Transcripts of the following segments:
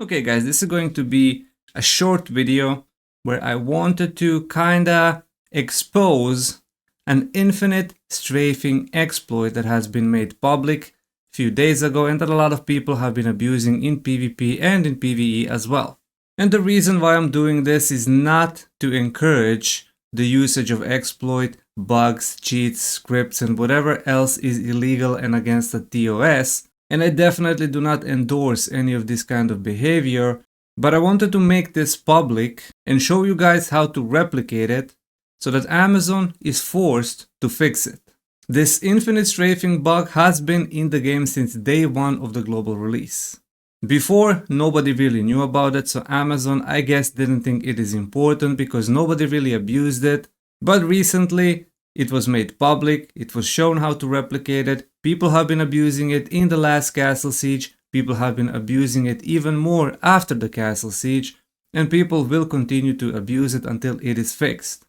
Okay guys, this is going to be a short video where I wanted to kinda expose an infinite strafing exploit that has been made public a few days ago and that a lot of people have been abusing in PvP and in PvE as well. And the reason why I'm doing this is not to encourage the usage of exploit, bugs, cheats, scripts and whatever else is illegal and against the TOS. And I definitely do not endorse any of this kind of behavior, but I wanted to make this public and show you guys how to replicate it so that Amazon is forced to fix it. This infinite strafing bug has been in the game since day one of the global release. Before, nobody really knew about it, so Amazon, I guess, didn't think it is important because nobody really abused it. But recently, it was made public, it was shown how to replicate it, people have been abusing it in the last castle siege, people have been abusing it even more after the castle siege, and people will continue to abuse it until it is fixed.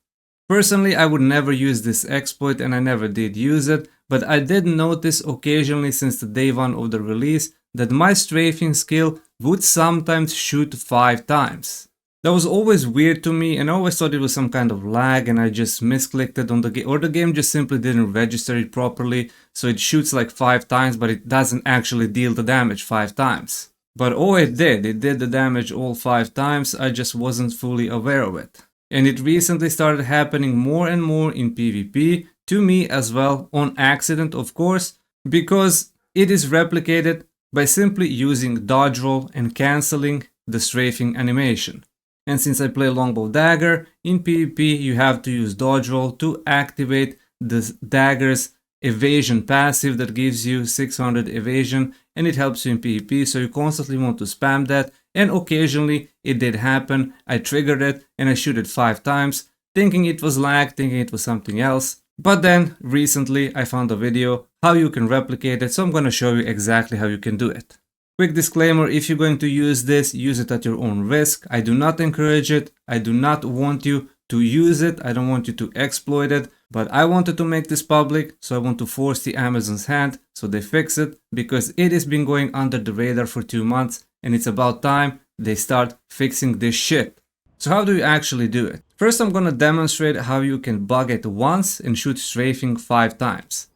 Personally, I would never use this exploit and I never did use it, but I did notice occasionally since the day one of the release that my strafing skill would sometimes shoot 5 times. That was always weird to me and I always thought it was some kind of lag and I just misclicked it on the game, or the game just simply didn't register it properly, so it shoots like 5 times but it doesn't actually deal the damage 5 times. But oh, it did the damage all 5 times, I just wasn't fully aware of it. And it recently started happening more and more in PvP, to me as well, on accident of course, because it is replicated by simply using dodge roll and cancelling the strafing animation. And since I play Longbow Dagger, in PvP you have to use dodge roll to activate the dagger's evasion passive that gives you 600 evasion and it helps you in PvP, so you constantly want to spam that, and occasionally it did happen, I triggered it and I shoot it 5 times, thinking it was lag, thinking it was something else. But then recently I found a video how you can replicate it, so I'm gonna show you exactly how you can do it. Quick disclaimer, if you're going to use this, use it at your own risk. I do not encourage it. I do not want you to use it. I don't want you to exploit it. But I wanted to make this public, so I want to force the Amazon's hand so they fix it, because it has been going under the radar for 2 months and it's about time they start fixing this shit. So how do you actually do it? First, I'm gonna demonstrate how you can bug it once and shoot strafing 5 times.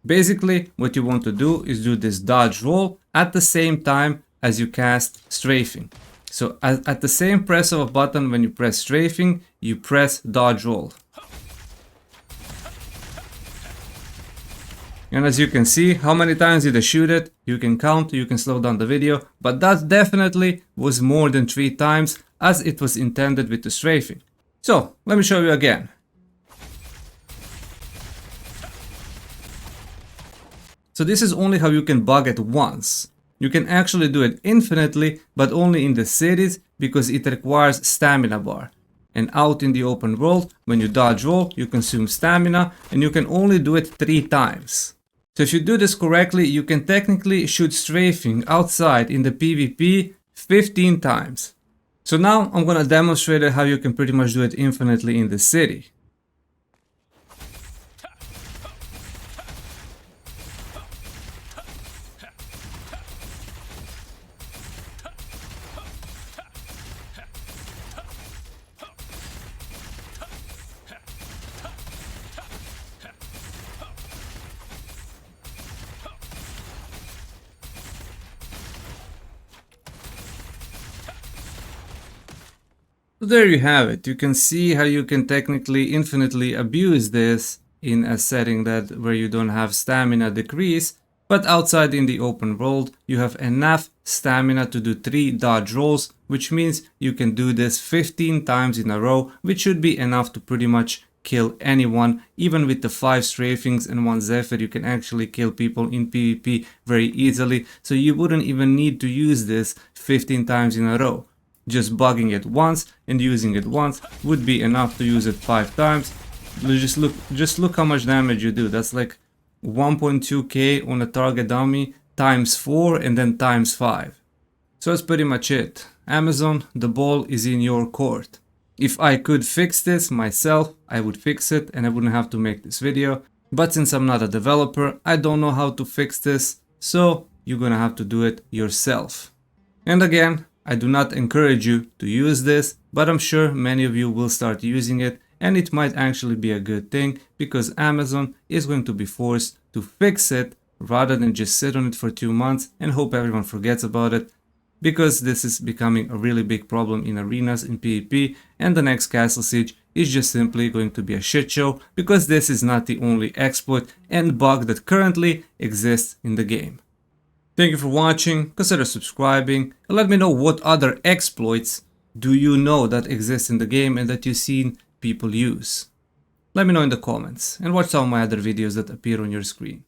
Basically, what you want to do is do this dodge roll at the same time as you cast strafing. So at the same press of a button when you press strafing, you press dodge roll. And as you can see, how many times did I shoot it? You can count, you can slow down the video, but that definitely was more than 3 times as it was intended with the strafing. So, let me show you again. So this is only how you can bug it once. You can actually do it infinitely, but only in the cities because it requires stamina bar. And out in the open world, when you dodge roll, you consume stamina and you can only do it 3 times. So if you do this correctly, you can technically shoot strafing outside in the PvP 15 times. So now I'm gonna demonstrate how you can pretty much do it infinitely in the city. So there you have it. You can see how you can technically infinitely abuse this in a setting that where you don't have stamina decrease, but outside in the open world you have enough stamina to do 3 dodge rolls, which means you can do this 15 times in a row, which should be enough to pretty much kill anyone. Even with the 5 strafings and 1 Zephyr, you can actually kill people in PvP very easily, so you wouldn't even need to use this 15 times in a row. Just bugging it once and using it once would be enough to use it 5 times. Just look how much damage you do. That's like 1.2k on a target dummy times 4 and then times 5. So that's pretty much it. Amazon, the ball is in your court. If I could fix this myself, I would fix it and I wouldn't have to make this video. But since I'm not a developer, I don't know how to fix this, so you're gonna have to do it yourself. And again, I do not encourage you to use this, but I'm sure many of you will start using it, and it might actually be a good thing because Amazon is going to be forced to fix it rather than just sit on it for 2 months and hope everyone forgets about it, because this is becoming a really big problem in arenas in PvP, and the next Castle Siege is just simply going to be a shit show because this is not the only exploit and bug that currently exists in the game. Thank you for watching, consider subscribing, and let me know what other exploits do you know that exist in the game and that you've seen people use. Let me know in the comments, and watch some of my other videos that appear on your screen.